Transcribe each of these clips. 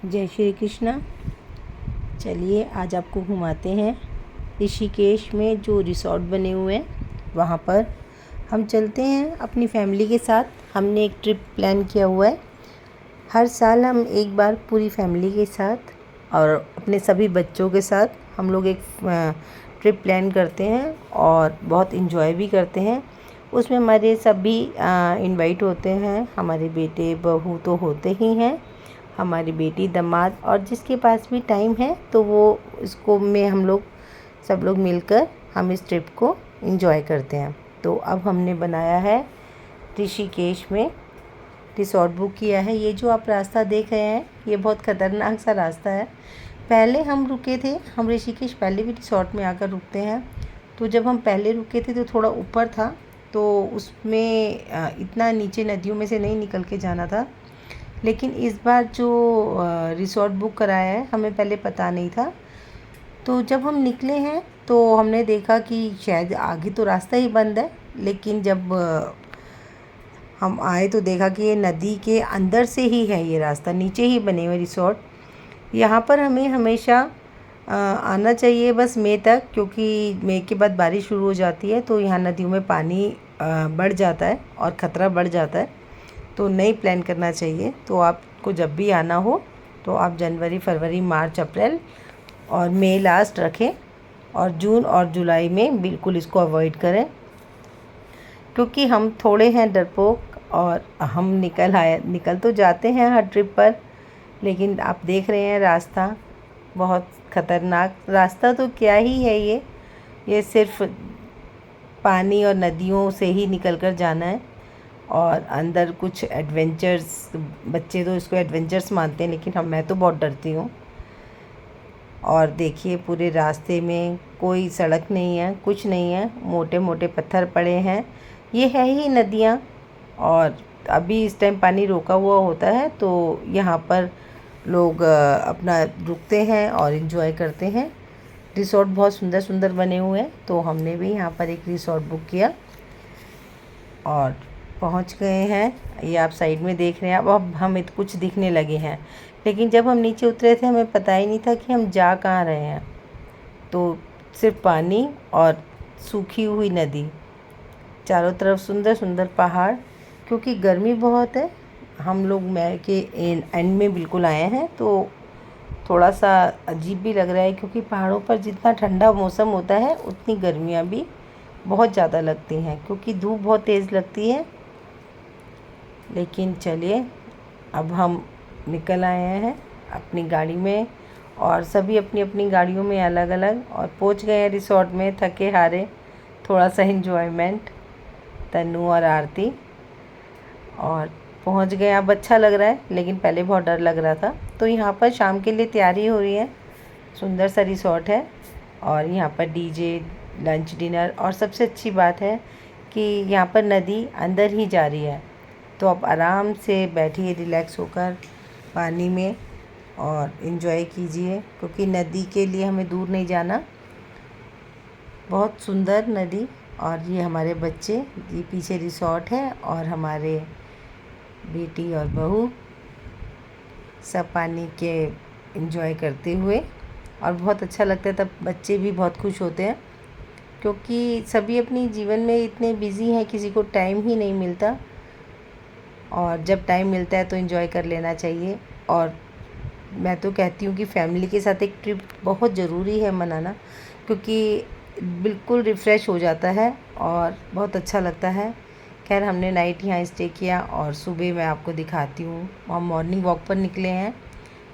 जय श्री कृष्णा। चलिए आज आपको घुमाते हैं ऋषिकेश में जो रिसॉर्ट बने हुए हैं वहाँ पर हम चलते हैं अपनी फैमिली के साथ। हमने एक ट्रिप प्लान किया हुआ है। हर साल हम एक बार पूरी फैमिली के साथ और अपने सभी बच्चों के साथ हम लोग एक ट्रिप प्लान करते हैं और बहुत इन्जॉय भी करते हैं। उसमें हमारे सभी इनवाइट होते हैं। हमारे बेटे बहू तो होते ही हैं, हमारी बेटी दामाद और जिसके पास भी टाइम है तो वो इसको में हम लोग सब लोग मिलकर हम इस ट्रिप को एंजॉय करते हैं। तो अब हमने बनाया है ऋषिकेश में रिसॉर्ट बुक किया है। ये जो आप रास्ता देख रहे हैं ये बहुत ख़तरनाक सा रास्ता है। पहले हम रुके थे, हम ऋषिकेश पहले भी रिसॉर्ट में आकर रुकते हैं। तो जब हम पहले रुके थे तो थोड़ा ऊपर था, तो उसमें इतना नीचे नदियों में से नहीं निकल के जाना था। लेकिन इस बार जो रिसॉर्ट बुक कराया है हमें पहले पता नहीं था। तो जब हम निकले हैं तो हमने देखा कि शायद आगे तो रास्ता ही बंद है, लेकिन जब हम आए तो देखा कि ये नदी के अंदर से ही है, ये रास्ता नीचे ही बने हुए रिसॉर्ट। यहाँ पर हमें हमेशा आना चाहिए बस मई तक, क्योंकि मई के बाद बारिश शुरू हो जाती है तो यहाँ नदियों में पानी बढ़ जाता है और ख़तरा बढ़ जाता है। तो नहीं प्लान करना चाहिए। तो आपको जब भी आना हो तो आप जनवरी, फरवरी, मार्च, अप्रैल और मई लास्ट रखें और जून और जुलाई में बिल्कुल इसको अवॉइड करें, क्योंकि हम थोड़े हैं डरपोक और हम निकल तो जाते हैं हर ट्रिप पर, लेकिन आप देख रहे हैं रास्ता बहुत ख़तरनाक रास्ता तो क्या ही है। ये सिर्फ पानी और नदियों से ही निकल कर जाना है और अंदर कुछ एडवेंचर्स, बच्चे तो इसको एडवेंचर्स मानते हैं लेकिन मैं तो बहुत डरती हूँ। और देखिए पूरे रास्ते में कोई सड़क नहीं है, कुछ नहीं है, मोटे मोटे पत्थर पड़े हैं। ये है ही नदियाँ और अभी इस टाइम पानी रोका हुआ होता है तो यहाँ पर लोग अपना रुकते हैं और इन्जॉय करते हैं। रिसॉर्ट बहुत सुंदर सुंदर बने हुए हैं, तो हमने भी यहाँ पर एक रिसॉर्ट बुक किया और पहुंच गए हैं। ये आप साइड में देख रहे हैं। अब हमें कुछ दिखने लगे हैं, लेकिन जब हम नीचे उतरे थे हमें पता ही नहीं था कि हम जा कहाँ रहे हैं। तो सिर्फ पानी और सूखी हुई नदी, चारों तरफ सुंदर सुंदर पहाड़। क्योंकि गर्मी बहुत है, हम लोग मई के एंड में बिल्कुल आए हैं तो थोड़ा सा अजीब भी लग रहा है, क्योंकि पहाड़ों पर जितना ठंडा मौसम होता है उतनी गर्मियाँ भी बहुत ज़्यादा लगती हैं, क्योंकि धूप बहुत तेज़ लगती है। लेकिन चलिए अब हम निकल आए हैं अपनी गाड़ी में और सभी अपनी अपनी गाड़ियों में अलग अलग, और पहुंच गए हैं रिसॉर्ट में थके हारे। थोड़ा सा एंजॉयमेंट, तन्नू और आरती, और पहुंच गए। अब अच्छा लग रहा है, लेकिन पहले बहुत डर लग रहा था। तो यहाँ पर शाम के लिए तैयारी हो रही है। सुंदर सा रिसॉर्ट है और यहाँ पर डीजे, लंच, डिनर, और सबसे अच्छी बात है कि यहाँ पर नदी अंदर ही जा रही है। तो आप आराम से बैठिए रिलैक्स होकर पानी में और इन्जॉय कीजिए, क्योंकि नदी के लिए हमें दूर नहीं जाना। बहुत सुंदर नदी। और ये हमारे बच्चे, ये पीछे रिसॉर्ट है और हमारे बेटी और बहू सब पानी के एंजॉय करते हुए, और बहुत अच्छा लगता है। तब बच्चे भी बहुत खुश होते हैं, क्योंकि सभी अपनी जीवन में इतने बिज़ी हैं, किसी को टाइम ही नहीं मिलता। और जब टाइम मिलता है तो एंजॉय कर लेना चाहिए। और मैं तो कहती हूँ कि फैमिली के साथ एक ट्रिप बहुत ज़रूरी है मनाना, क्योंकि बिल्कुल रिफ़्रेश हो जाता है और बहुत अच्छा लगता है। खैर हमने नाइट यहाँ स्टे किया और सुबह मैं आपको दिखाती हूँ। हम मॉर्निंग वॉक पर निकले हैं।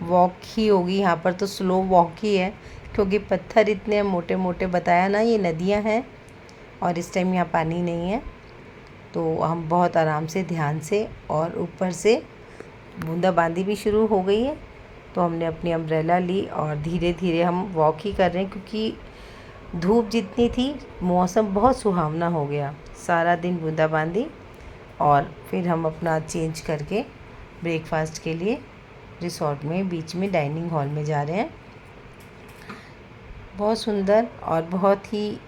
वॉक ही होगी यहाँ पर, तो स्लो वॉक ही है, क्योंकि पत्थर इतने मोटे मोटे, बताया ना ये नदियाँ हैं और इस टाइम यहाँ पानी नहीं है। तो हम बहुत आराम से, ध्यान से, और ऊपर से बूंदाबांदी भी शुरू हो गई है। तो हमने अपनी अम्ब्रेला ली और धीरे धीरे हम वॉक ही कर रहे हैं, क्योंकि धूप जितनी थी मौसम बहुत सुहावना हो गया। सारा दिन बूंदाबांदी, और फिर हम अपना चेंज करके ब्रेकफास्ट के लिए रिसॉर्ट में बीच में डाइनिंग हॉल में जा रहे हैं। बहुत सुंदर और बहुत ही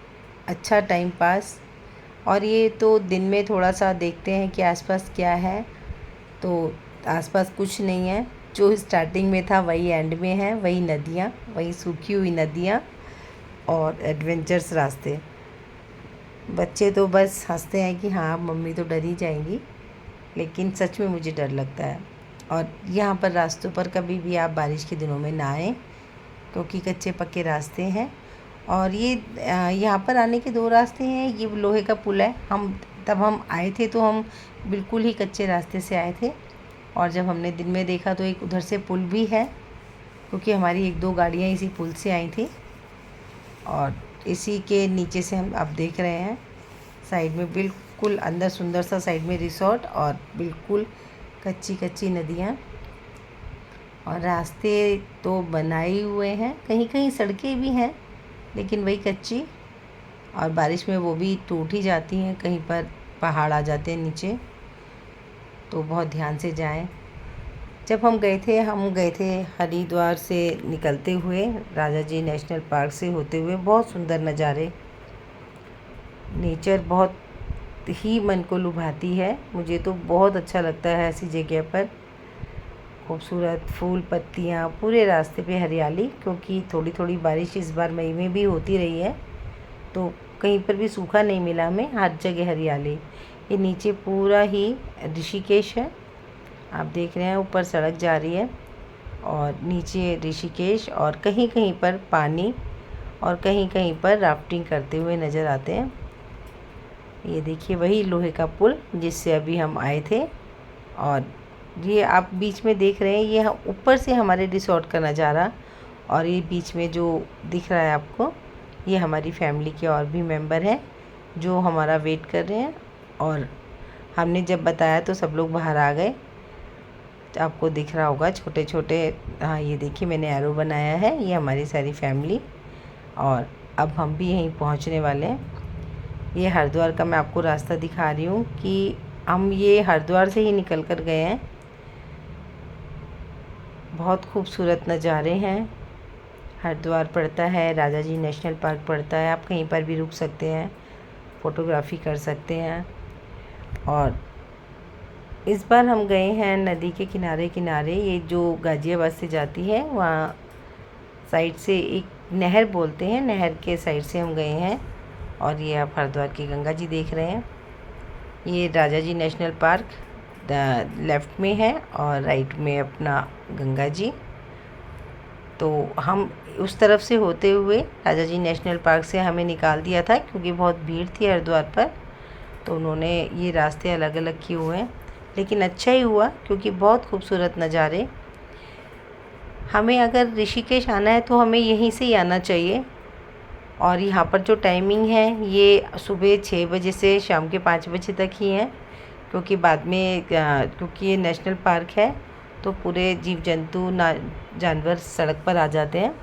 अच्छा टाइम पास। और ये तो दिन में थोड़ा सा देखते हैं कि आसपास क्या है, तो आसपास कुछ नहीं है। जो स्टार्टिंग में था वही एंड में है, वही नदियाँ, वही सूखी हुई नदियाँ और एडवेंचर्स रास्ते। बच्चे तो बस हंसते हैं कि हाँ मम्मी तो डर ही जाएंगी, लेकिन सच में मुझे डर लगता है। और यहाँ पर रास्तों पर कभी भी आप बारिश के दिनों में ना आएँ, क्योंकि कच्चे पक्के रास्ते हैं। और ये यहाँ पर आने के 2 रास्ते हैं। ये लोहे का पुल है। तब हम आए थे तो हम बिल्कुल ही कच्चे रास्ते से आए थे, और जब हमने दिन में देखा तो एक उधर से पुल भी है, क्योंकि हमारी 1-2 गाड़ियाँ इसी पुल से आई थी। और इसी के नीचे से हम आप देख रहे हैं साइड में बिल्कुल अंदर सुंदर सा साइड में रिसोर्ट और बिल्कुल कच्ची कच्ची नदियाँ। और रास्ते तो बनाए हुए हैं, कहीं कहीं सड़कें भी हैं लेकिन वही कच्ची, और बारिश में वो भी टूट ही जाती हैं, कहीं पर पहाड़ आ जाते हैं नीचे, तो बहुत ध्यान से जाएं। जब हम गए थे हरिद्वार से निकलते हुए, राजा जी नेशनल पार्क से होते हुए। बहुत सुंदर नज़ारे, नेचर बहुत ही मन को लुभाती है। मुझे तो बहुत अच्छा लगता है ऐसी जगह पर। खूबसूरत फूल पत्तियाँ, पूरे रास्ते पे हरियाली, क्योंकि थोड़ी थोड़ी बारिश इस बार मई में भी होती रही है, तो कहीं पर भी सूखा नहीं मिला हमें, हर जगह हरियाली। ये नीचे पूरा ही ऋषिकेश है, आप देख रहे हैं ऊपर सड़क जा रही है और नीचे ऋषिकेश, और कहीं कहीं पर पानी और कहीं कहीं पर राफ्टिंग करते हुए नज़र आते हैं। ये देखिए वही लोहे का पुल जिससे अभी हम आए थे, और ये आप बीच में देख रहे हैं, ये ऊपर से हमारे रिसोर्ट का नज़ारा। और ये बीच में जो दिख रहा है आपको, ये हमारी फैमिली के और भी मेंबर हैं जो हमारा वेट कर रहे हैं। और हमने जब बताया तो सब लोग बाहर आ गए। आपको दिख रहा होगा छोटे छोटे, हाँ ये देखिए मैंने एरो बनाया है, ये हमारी सारी फैमिली। और अब हम भी यहीं पहुंचने वाले हैं। ये हरिद्वार का मैं आपको रास्ता दिखा रही हूँ कि हम ये हरिद्वार से ही निकल कर गए हैं। बहुत खूबसूरत नज़ारे हैं। हरिद्वार पड़ता है, राजा जी नेशनल पार्क पड़ता है, आप कहीं पर भी रुक सकते हैं, फ़ोटोग्राफ़ी कर सकते हैं। और इस बार हम गए हैं नदी के किनारे किनारे, ये जो गाज़ियाबाद से जाती है वहाँ साइड से एक नहर बोलते हैं, नहर के साइड से हम गए हैं। और ये आप हरिद्वार की गंगा जी देख रहे हैं। ये राजा जी नेशनल पार्क लेफ़्ट में है और राइट में अपना गंगा जी। तो हम उस तरफ से होते हुए राजा जी नेशनल पार्क से हमें निकाल दिया था, क्योंकि बहुत भीड़ थी हरिद्वार पर, तो उन्होंने ये रास्ते अलग अलग किए हुए हैं। लेकिन अच्छा ही हुआ, क्योंकि बहुत खूबसूरत नज़ारे। हमें अगर ऋषिकेश आना है तो हमें यहीं से ही आना चाहिए। और यहाँ पर जो टाइमिंग है ये सुबह 6 बजे से शाम के 5 बजे तक ही है, क्योंकि बाद में क्योंकि ये नेशनल पार्क है तो पूरे जीव जंतु जानवर सड़क पर आ जाते हैं,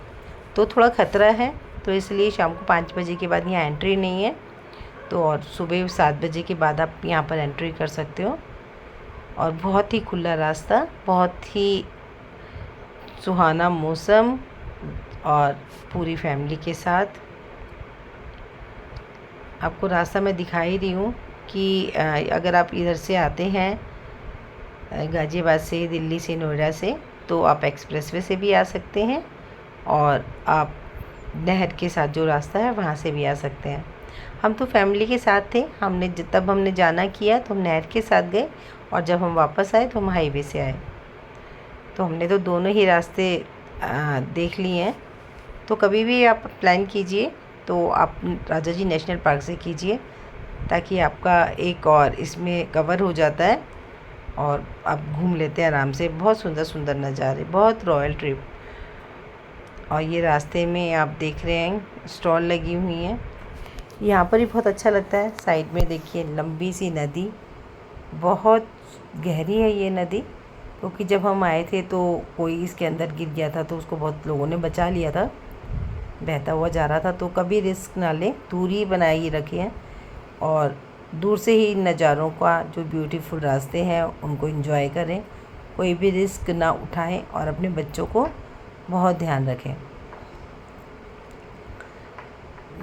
तो थोड़ा ख़तरा है। तो इसलिए शाम को 5 बजे के बाद यहाँ एंट्री नहीं है, तो और सुबह 7 बजे के बाद आप यहाँ पर एंट्री कर सकते हो। और बहुत ही खुला रास्ता, बहुत ही सुहाना मौसम, और पूरी फैमिली के साथ। आपको रास्ता मैं दिखा ही रही हूँ कि अगर आप इधर से आते हैं गाज़ियाबाद से, दिल्ली से, नोएडा से, तो आप एक्सप्रेसवे से भी आ सकते हैं, और आप नहर के साथ जो रास्ता है वहाँ से भी आ सकते हैं। हम तो फैमिली के साथ थे, तब हमने जाना किया तो हम नहर के साथ गए, और जब हम वापस आए तो हम हाईवे से आए। तो हमने तो दोनों ही रास्ते देख लिए हैं। तो कभी भी आप प्लान कीजिए तो आप राजा जी नेशनल पार्क से कीजिए, ताकि आपका एक और इसमें कवर हो जाता है और आप घूम लेते हैं आराम से। बहुत सुंदर सुंदर नज़ारे, बहुत रॉयल ट्रिप। और ये रास्ते में आप देख रहे हैं स्टॉल लगी हुई हैं, यहाँ पर ही बहुत अच्छा लगता है। साइड में देखिए लंबी सी नदी, बहुत गहरी है ये नदी, क्योंकि जब हम आए थे तो कोई इसके अंदर गिर गया था, तो उसको बहुत लोगों ने बचा लिया था, बहता हुआ जा रहा था। तो कभी रिस्क ना लें, दूरी बनाए रखें, और दूर से ही नज़ारों का जो ब्यूटीफुल रास्ते हैं उनको एंजॉय करें। कोई भी रिस्क ना उठाएं, और अपने बच्चों को बहुत ध्यान रखें।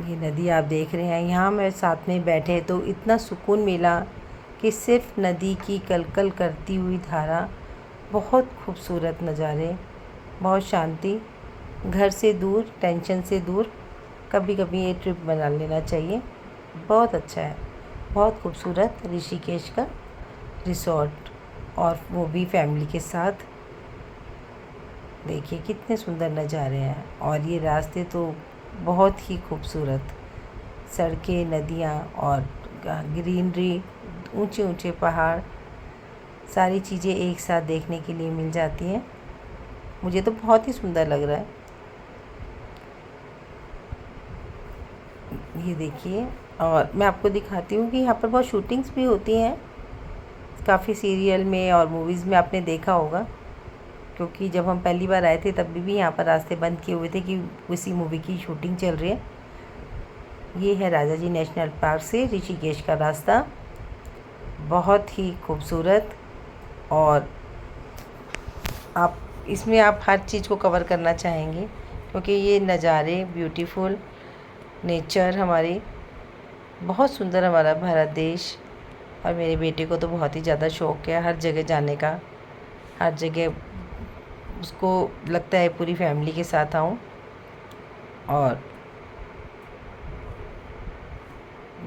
ये नदी आप देख रहे हैं, यहाँ मैं साथ में बैठे तो इतना सुकून मिला कि सिर्फ नदी की कलकल करती हुई धारा बहुत खूबसूरत नज़ारे, बहुत शांति, घर से दूर, टेंशन से दूर। कभी कभी ये ट्रिप बना लेना चाहिए। बहुत अच्छा है, बहुत खूबसूरत ऋषिकेश का रिसॉर्ट, और वो भी फैमिली के साथ। देखिए कितने सुंदर नज़ारे हैं, और ये रास्ते तो बहुत ही खूबसूरत, सड़कें, नदियाँ और ग्रीनरी, ऊंचे ऊंचे पहाड़, सारी चीज़ें एक साथ देखने के लिए मिल जाती हैं। मुझे तो बहुत ही सुंदर लग रहा है। ये देखिए, और मैं आपको दिखाती हूँ कि यहाँ पर बहुत शूटिंग्स भी होती हैं। काफ़ी सीरियल में और मूवीज़ में आपने देखा होगा, क्योंकि जब हम पहली बार आए थे तब भी यहाँ पर रास्ते बंद किए हुए थे कि उसी मूवी की शूटिंग चल रही है। ये है राजा जी नेशनल पार्क से ऋषिकेश का रास्ता, बहुत ही खूबसूरत। और इसमें आप हर चीज़ को कवर करना चाहेंगे, क्योंकि ये नज़ारे ब्यूटीफुल, नेचर हमारी बहुत सुंदर, हमारा भारत देश। और मेरे बेटे को तो बहुत ही ज़्यादा शौक़ है हर जगह जाने का, हर जगह उसको लगता है पूरी फैमिली के साथ आऊँ। और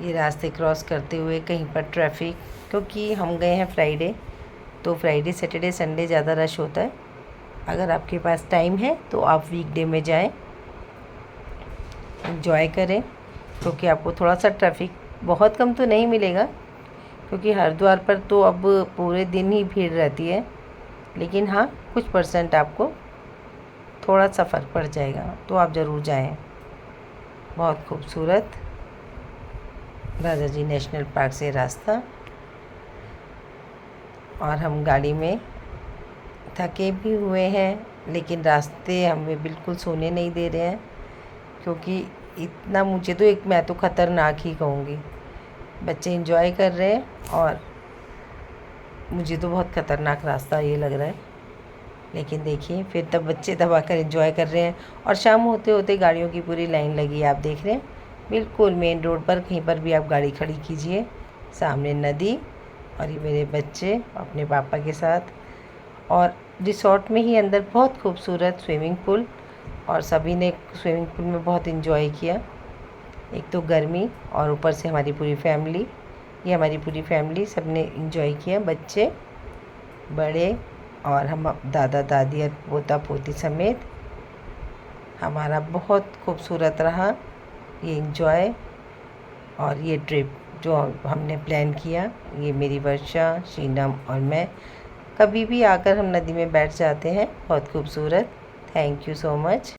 ये रास्ते क्रॉस करते हुए कहीं पर ट्रैफिक, क्योंकि हम गए हैं फ्राइडे, तो फ्राइडे सैटरडे संडे ज़्यादा रश होता है। अगर आपके पास टाइम है तो आप वीकडे में जाएं, एंजॉय करें, क्योंकि आपको थोड़ा सा ट्रैफिक बहुत कम तो नहीं मिलेगा, क्योंकि हरिद्वार पर तो अब पूरे दिन ही भीड़ रहती है। लेकिन हाँ, कुछ परसेंट आपको थोड़ा सा फ़र्क पड़ जाएगा, तो आप ज़रूर जाएं। बहुत खूबसूरत राजा जी नेशनल पार्क से रास्ता। और हम गाड़ी में थके भी हुए हैं, लेकिन रास्ते हमें बिल्कुल सोने नहीं दे रहे हैं, क्योंकि इतना, मुझे तो मैं तो ख़तरनाक ही कहूँगी। बच्चे एंजॉय कर रहे हैं और मुझे तो बहुत ख़तरनाक रास्ता ये लग रहा है। लेकिन देखिए, फिर तब बच्चे दबा कर एंजॉय कर रहे हैं। और शाम होते होते गाड़ियों की पूरी लाइन लगी है, आप देख रहे हैं। बिल्कुल मेन रोड पर कहीं पर भी आप गाड़ी खड़ी कीजिए, सामने नदी, और ये मेरे बच्चे अपने पापा के साथ। और रिसॉर्ट में ही अंदर बहुत खूबसूरत स्विमिंग पूल, और सभी ने स्विमिंग पूल में बहुत एंजॉय किया। एक तो गर्मी, और ऊपर से हमारी पूरी फैमिली, ये हमारी पूरी फैमिली, सब ने एंजॉय किया, बच्चे, बड़े, और हम दादा दादी और पोता पोती समेत। हमारा बहुत खूबसूरत रहा ये एंजॉय और ये ट्रिप जो हमने प्लान किया। ये मेरी वर्षा, शीनम और मैं कभी भी आकर हम नदी में बैठ जाते हैं। बहुत खूबसूरत। Thank you so much.